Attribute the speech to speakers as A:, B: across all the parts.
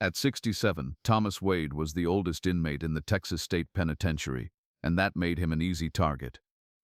A: At 67, Thomas Wade was the oldest inmate in the Texas State Penitentiary, and that made him an easy target.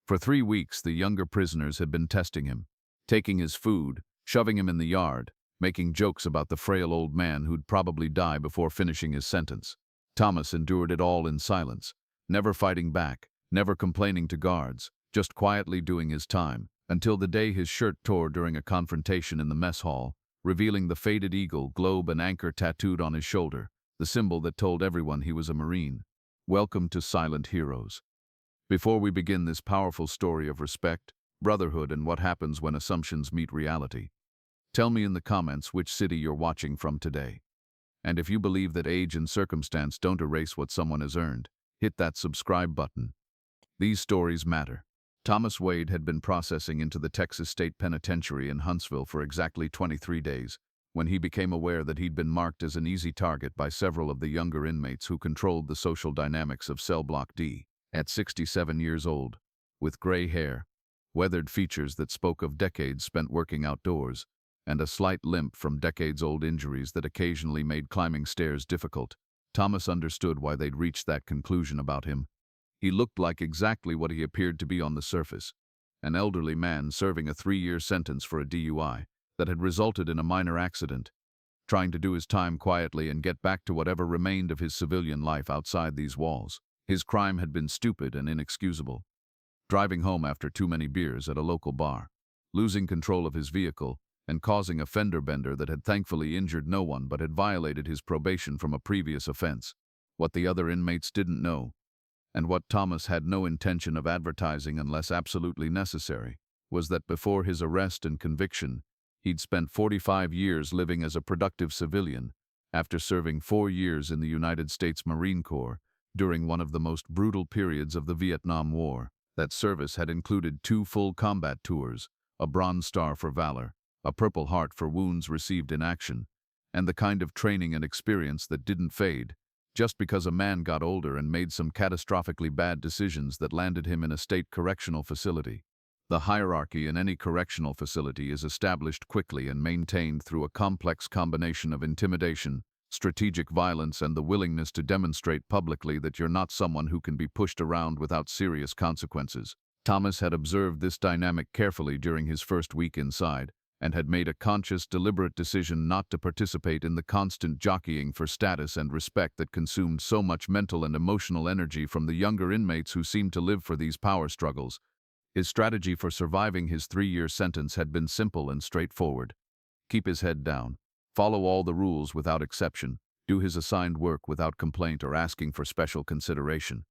A: For 3 weeks, the younger prisoners had been testing him, taking his food, shoving him in the yard, making jokes about the frail old man who'd probably die before finishing his sentence. Thomas endured it all in silence, never fighting back, never complaining to guards, just quietly doing his time, until the day his shirt tore during a confrontation in the mess hall, revealing the faded eagle, globe, and anchor tattooed on his shoulder, the symbol that told everyone he was a Marine. Welcome to Silent Heroes. Before we begin this powerful story of respect, brotherhood, and what happens when assumptions meet reality, tell me in the comments which city you're watching from today. And if you believe that age and circumstance don't erase what someone has earned, hit that subscribe button. These stories matter. Thomas Wade had been processing into the Texas State Penitentiary in Huntsville for exactly 23 days, when he became aware that he'd been marked as an easy target by several of the younger inmates who controlled the social dynamics of Cell Block D. At 67 years old, with gray hair, weathered features that spoke of decades spent working outdoors, and a slight limp from decades-old injuries that occasionally made climbing stairs difficult, Thomas understood why they'd reached that conclusion about him. He looked like exactly what he appeared to be on the surface, an elderly man serving a 3-year sentence for a DUI that had resulted in a minor accident, trying to do his time quietly and get back to whatever remained of his civilian life outside these walls. His crime had been stupid and inexcusable. Driving home after too many beers at a local bar, losing control of his vehicle, and causing a fender bender that had thankfully injured no one but had violated his probation from a previous offense. What the other inmates didn't know, and what Thomas had no intention of advertising unless absolutely necessary, was that before his arrest and conviction, he'd spent 45 years living as a productive civilian, after serving 4 years in the United States Marine Corps during one of the most brutal periods of the Vietnam War. That service had included 2 full combat tours, a Bronze Star for valor, a Purple Heart for wounds received in action, and the kind of training and experience that didn't fade, just because a man got older and made some catastrophically bad decisions that landed him in a state correctional facility. The hierarchy in any correctional facility is established quickly and maintained through a complex combination of intimidation, strategic violence, and the willingness to demonstrate publicly that you're not someone who can be pushed around without serious consequences. Thomas had observed this dynamic carefully during his first week inside, and had made a conscious, deliberate decision not to participate in the constant jockeying for status and respect that consumed so much mental and emotional energy from the younger inmates who seemed to live for these power struggles. His strategy for surviving his 3-year sentence had been simple and straightforward. Keep his head down, follow all the rules without exception, do his assigned work without complaint or asking for special consideration,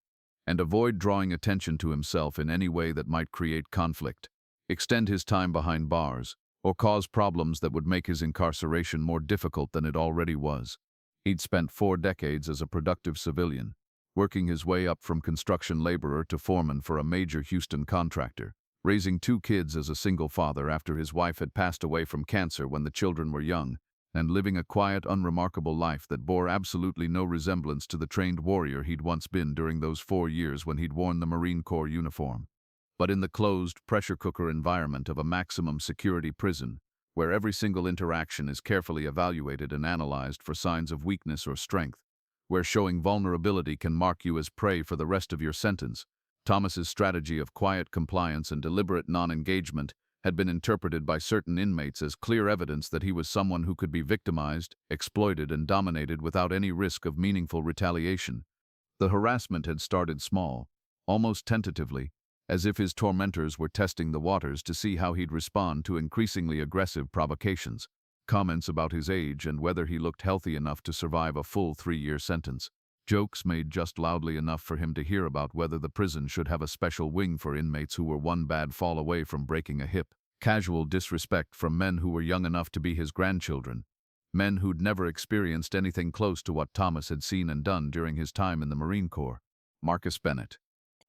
A: and avoid drawing attention to himself in any way that might create conflict, extend his time behind bars, or cause problems that would make his incarceration more difficult than it already was. He'd spent 4 decades as a productive civilian, working his way up from construction laborer to foreman for a major Houston contractor, raising 2 kids as a single father after his wife had passed away from cancer when the children were young, and living a quiet, unremarkable life that bore absolutely no resemblance to the trained warrior he'd once been during those 4 years when he'd worn the Marine Corps uniform. But in the closed, pressure cooker environment of a maximum security prison, where every single interaction is carefully evaluated and analyzed for signs of weakness or strength, where showing vulnerability can mark you as prey for the rest of your sentence, Thomas's strategy of quiet compliance and deliberate non-engagement had been interpreted by certain inmates as clear evidence that he was someone who could be victimized, exploited, and dominated without any risk of meaningful retaliation. The harassment had started small, almost tentatively, as if his tormentors were testing the waters to see how he'd respond to increasingly aggressive provocations. Comments about his age and whether he looked healthy enough to survive a full 3-year sentence. Jokes made just loudly enough for him to hear about whether the prison should have a special wing for inmates who were one bad fall away from breaking a hip. Casual disrespect from men who were young enough to be his grandchildren. Men who'd never experienced anything close to what Thomas had seen and done during his time in the Marine Corps. Marcus Bennett,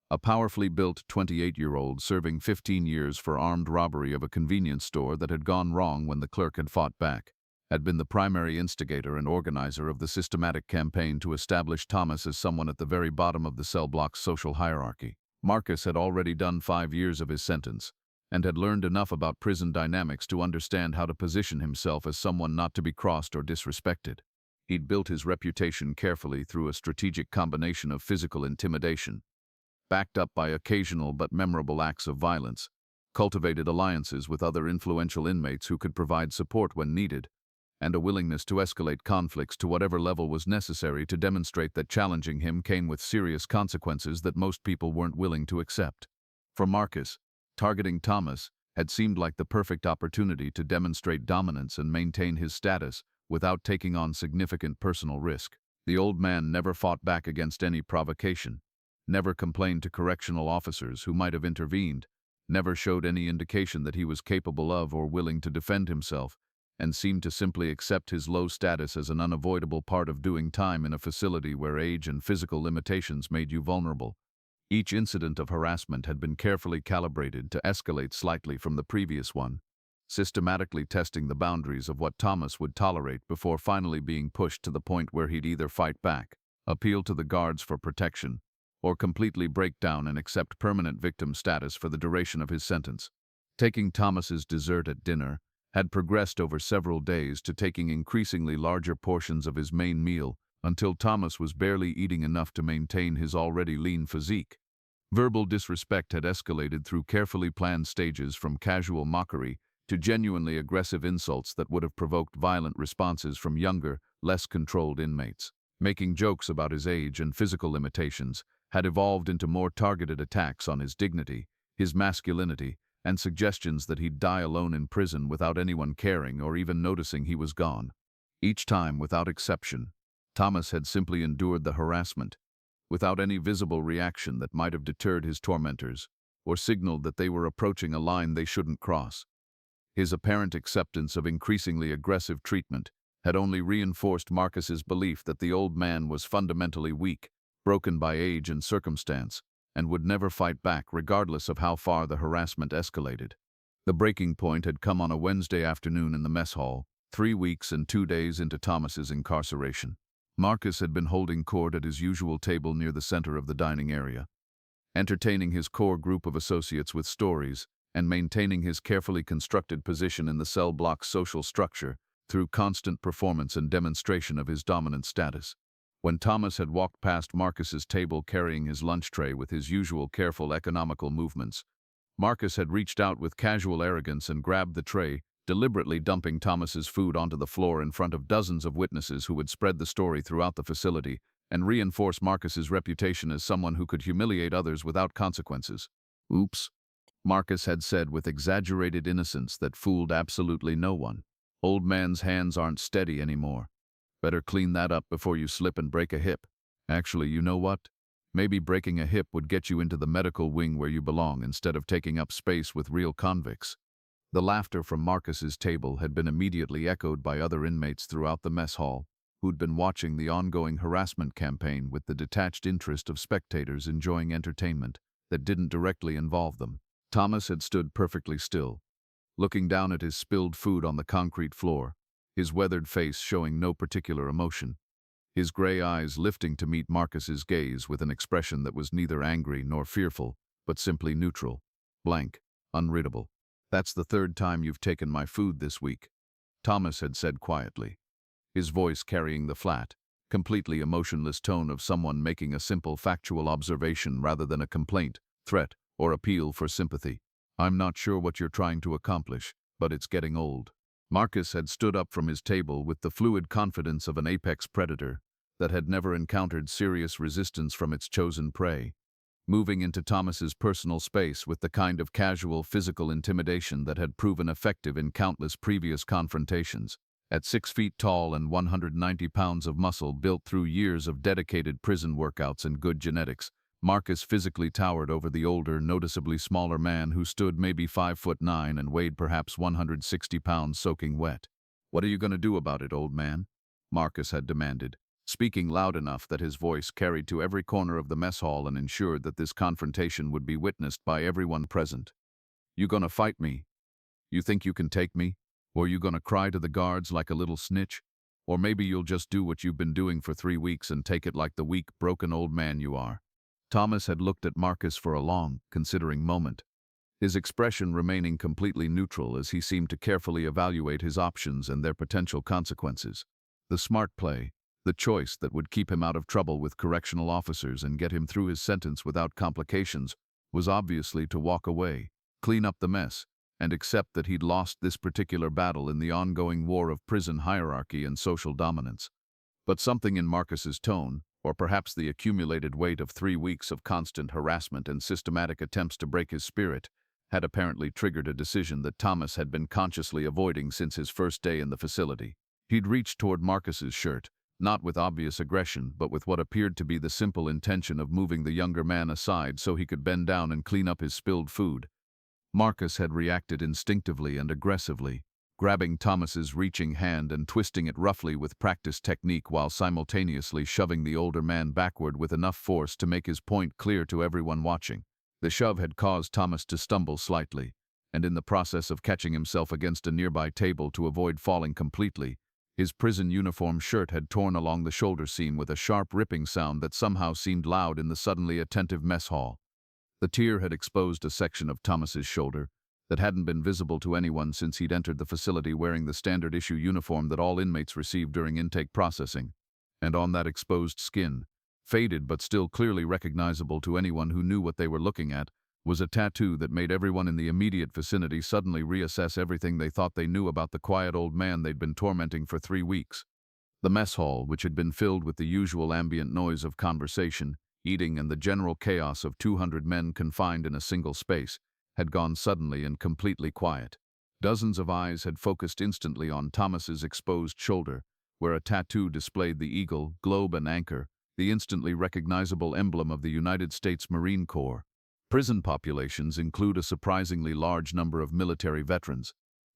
A: a powerfully built 28-year-old serving 15 years for armed robbery of a convenience store that had gone wrong when the clerk had fought back, had been the primary instigator and organizer of the systematic campaign to establish Thomas as someone at the very bottom of the cell block's social hierarchy. Marcus had already done 5 years of his sentence, and had learned enough about prison dynamics to understand how to position himself as someone not to be crossed or disrespected. He'd built his reputation carefully through a strategic combination of physical intimidation, backed up by occasional but memorable acts of violence, cultivated alliances with other influential inmates who could provide support when needed, and a willingness to escalate conflicts to whatever level was necessary to demonstrate that challenging him came with serious consequences that most people weren't willing to accept. For Marcus, targeting Thomas had seemed like the perfect opportunity to demonstrate dominance and maintain his status without taking on significant personal risk. The old man never fought back against any provocation, never complained to correctional officers who might have intervened, never showed any indication that he was capable of or willing to defend himself, and seemed to simply accept his low status as an unavoidable part of doing time in a facility where age and physical limitations made you vulnerable. Each incident of harassment had been carefully calibrated to escalate slightly from the previous one, systematically testing the boundaries of what Thomas would tolerate before finally being pushed to the point where he'd either fight back, appeal to the guards for protection, or completely break down and accept permanent victim status for the duration of his sentence. Taking Thomas's dessert at dinner had progressed over several days to taking increasingly larger portions of his main meal until Thomas was barely eating enough to maintain his already lean physique. Verbal disrespect had escalated through carefully planned stages from casual mockery to genuinely aggressive insults that would have provoked violent responses from younger, less controlled inmates. Making jokes about his age and physical limitations had evolved into more targeted attacks on his dignity, his masculinity, and suggestions that he'd die alone in prison without anyone caring or even noticing he was gone. Each time, without exception, Thomas had simply endured the harassment, without any visible reaction that might have deterred his tormentors or signaled that they were approaching a line they shouldn't cross. His apparent acceptance of increasingly aggressive treatment had only reinforced Marcus's belief that the old man was fundamentally weak, broken by age and circumstance, and would never fight back regardless of how far the harassment escalated. The breaking point had come on a Wednesday afternoon in the mess hall, 3 weeks and 2 days into Thomas's incarceration. Marcus had been holding court at his usual table near the center of the dining area, entertaining his core group of associates with stories and maintaining his carefully constructed position in the cell block's social structure through constant performance and demonstration of his dominant status. When Thomas had walked past Marcus's table carrying his lunch tray with his usual careful economical movements, Marcus had reached out with casual arrogance and grabbed the tray, deliberately dumping Thomas's food onto the floor in front of dozens of witnesses who would spread the story throughout the facility and reinforce Marcus's reputation as someone who could humiliate others without consequences. "Oops," Marcus had said with exaggerated innocence that fooled absolutely no one. "Old man's hands aren't steady anymore. Better clean that up before you slip and break a hip. Actually, you know what? Maybe breaking a hip would get you into the medical wing where you belong instead of taking up space with real convicts." The laughter from Marcus's table had been immediately echoed by other inmates throughout the mess hall, who'd been watching the ongoing harassment campaign with the detached interest of spectators enjoying entertainment that didn't directly involve them. Thomas had stood perfectly still, looking down at his spilled food on the concrete floor, his weathered face showing no particular emotion, his gray eyes lifting to meet Marcus's gaze with an expression that was neither angry nor fearful, but simply neutral, blank, unreadable. "That's the 3rd time you've taken my food this week," Thomas had said quietly, his voice carrying the flat, completely emotionless tone of someone making a simple factual observation rather than a complaint, threat, or appeal for sympathy. "I'm not sure what you're trying to accomplish, but it's getting old." Marcus had stood up from his table with the fluid confidence of an apex predator that had never encountered serious resistance from its chosen prey, moving into Thomas's personal space with the kind of casual physical intimidation that had proven effective in countless previous confrontations. At 6 feet tall and 190 pounds of muscle built through years of dedicated prison workouts and good genetics, Marcus physically towered over the older, noticeably smaller man who stood maybe 5'9" and weighed perhaps 160 pounds soaking wet. "What are you going to do about it, old man?" Marcus had demanded, speaking loud enough that his voice carried to every corner of the mess hall and ensured that this confrontation would be witnessed by everyone present. "You gonna fight me? You think you can take me? Or you gonna cry to the guards like a little snitch? Or maybe you'll just do what you've been doing for 3 weeks and take it like the weak, broken old man you are." Thomas had looked at Marcus for a long, considering moment, his expression remaining completely neutral as he seemed to carefully evaluate his options and their potential consequences. The smart play, The choice that would keep him out of trouble with correctional officers and get him through his sentence without complications was obviously to walk away, clean up the mess, and accept that he'd lost this particular battle in the ongoing war of prison hierarchy and social dominance. But something in Marcus's tone, or perhaps the accumulated weight of 3 weeks of constant harassment and systematic attempts to break his spirit, had apparently triggered a decision that Thomas had been consciously avoiding since his first day in the facility. He'd reached toward Marcus's shirt, not with obvious aggression, but with what appeared to be the simple intention of moving the younger man aside so he could bend down and clean up his spilled food. Marcus had reacted instinctively and aggressively, grabbing Thomas's reaching hand and twisting it roughly with practiced technique while simultaneously shoving the older man backward with enough force to make his point clear to everyone watching. The shove had caused Thomas to stumble slightly, and in the process of catching himself against a nearby table to avoid falling completely, his prison uniform shirt had torn along the shoulder seam with a sharp ripping sound that somehow seemed loud in the suddenly attentive mess hall. The tear had exposed a section of Thomas's shoulder that hadn't been visible to anyone since he'd entered the facility wearing the standard-issue uniform that all inmates receive during intake processing. And on that exposed skin, faded but still clearly recognizable to anyone who knew what they were looking at, was a tattoo that made everyone in the immediate vicinity suddenly reassess everything they thought they knew about the quiet old man they'd been tormenting for 3 weeks. The mess hall, which had been filled with the usual ambient noise of conversation, eating, and the general chaos of 200 men confined in a single space, had gone suddenly and completely quiet. Dozens of eyes had focused instantly on Thomas's exposed shoulder, where a tattoo displayed the eagle, globe, and anchor, the instantly recognizable emblem of the United States Marine Corps. Prison populations include a surprisingly large number of military veterans,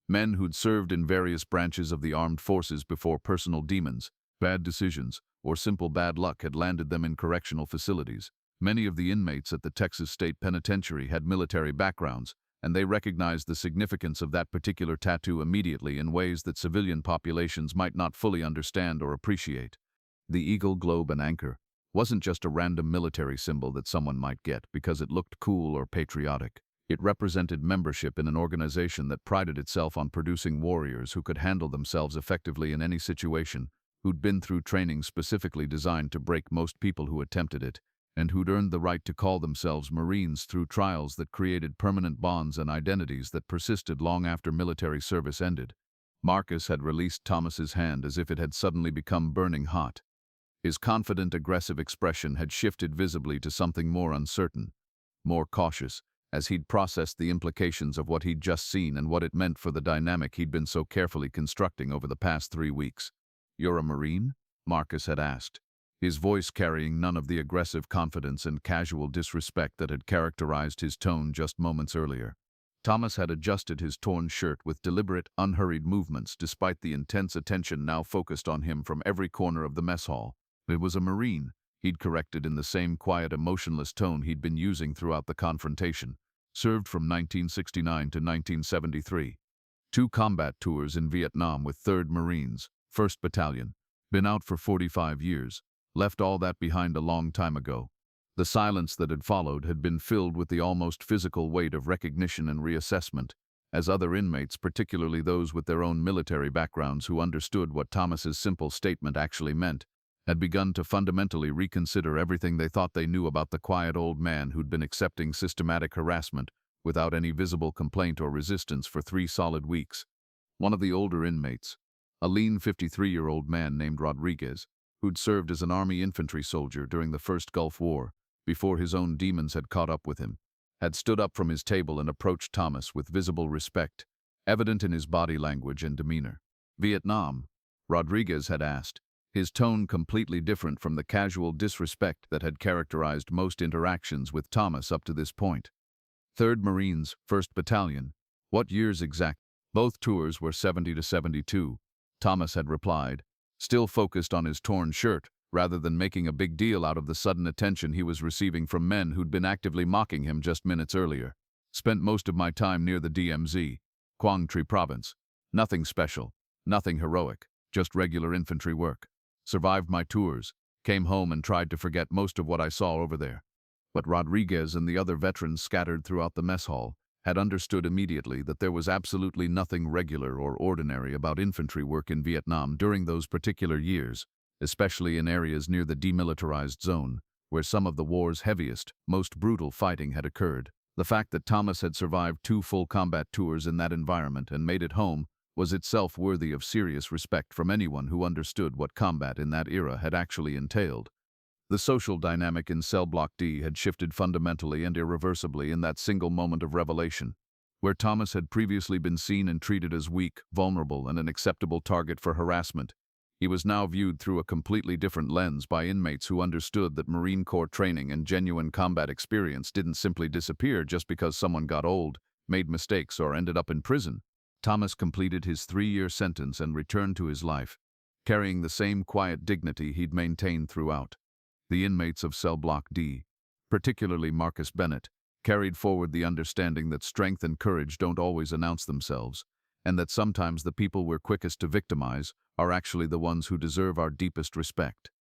A: men who'd served in various branches of the armed forces before personal demons, bad decisions, or simple bad luck had landed them in correctional facilities. Many of the inmates at the Texas State Penitentiary had military backgrounds, and they recognized the significance of that particular tattoo immediately in ways that civilian populations might not fully understand or appreciate. The eagle, globe, and anchor wasn't just a random military symbol that someone might get because it looked cool or patriotic. It represented membership in an organization that prided itself on producing warriors who could handle themselves effectively in any situation, who'd been through training specifically designed to break most people who attempted it, and who'd earned the right to call themselves Marines through trials that created permanent bonds and identities that persisted long after military service ended. Marcus had released Thomas's hand as if it had suddenly become burning hot. His confident, aggressive expression had shifted visibly to something more uncertain, more cautious, as he'd processed the implications of what he'd just seen and what it meant for the dynamic he'd been so carefully constructing over the past 3 weeks. "You're a Marine?" Marcus had asked, his voice carrying none of the aggressive confidence and casual disrespect that had characterized his tone just moments earlier. Thomas had adjusted his torn shirt with deliberate, unhurried movements despite the intense attention now focused on him from every corner of the mess hall. It was a Marine, he'd corrected in the same quiet, emotionless tone he'd been using throughout the confrontation. Served from 1969 to 1973. 2 combat tours in Vietnam with 3rd Marines, 1st Battalion. Been out for 45 years. Left all that behind a long time ago. The silence that had followed had been filled with the almost physical weight of recognition and reassessment, as other inmates, particularly those with their own military backgrounds who understood what Thomas's simple statement actually meant, had begun to fundamentally reconsider everything they thought they knew about the quiet old man who'd been accepting systematic harassment without any visible complaint or resistance for 3 solid weeks. One of the older inmates, a lean 53-year-old man named Rodriguez, who'd served as an Army infantry soldier during the First Gulf War, before his own demons had caught up with him, had stood up from his table and approached Thomas with visible respect, evident in his body language and demeanor. "Vietnam?" Rodriguez had asked, his tone completely different from the casual disrespect that had characterized most interactions with Thomas up to this point. "3rd Marines, 1st Battalion. What years exact?" "Both tours were 70 to 72, Thomas had replied, still focused on his torn shirt, rather than making a big deal out of the sudden attention he was receiving from men who'd been actively mocking him just minutes earlier. "Spent most of my time near the DMZ, Quang Tri Province. Nothing special, nothing heroic, just regular infantry work. Survived my tours, came home and tried to forget most of what I saw over there." But Rodriguez and the other veterans scattered throughout the mess hall had understood immediately that there was absolutely nothing regular or ordinary about infantry work in Vietnam during those particular years. especially in areas near the demilitarized zone, where some of the war's heaviest, most brutal fighting had occurred. The fact that Thomas had survived 2 full combat tours in that environment and made it home was itself worthy of serious respect from anyone who understood what combat in that era had actually entailed. The social dynamic in Cell Block D had shifted fundamentally and irreversibly in that single moment of revelation. Where Thomas had previously been seen and treated as weak, vulnerable, and an acceptable target for harassment, he was now viewed through a completely different lens by inmates who understood that Marine Corps training and genuine combat experience didn't simply disappear just because someone got old, made mistakes, or ended up in prison. Thomas completed his 3-year sentence and returned to his life, carrying the same quiet dignity he'd maintained throughout. The inmates of Cell Block D, particularly Marcus Bennett, carried forward the understanding that strength and courage don't always announce themselves, and that sometimes the people we're quickest to victimize are actually the ones who deserve our deepest respect.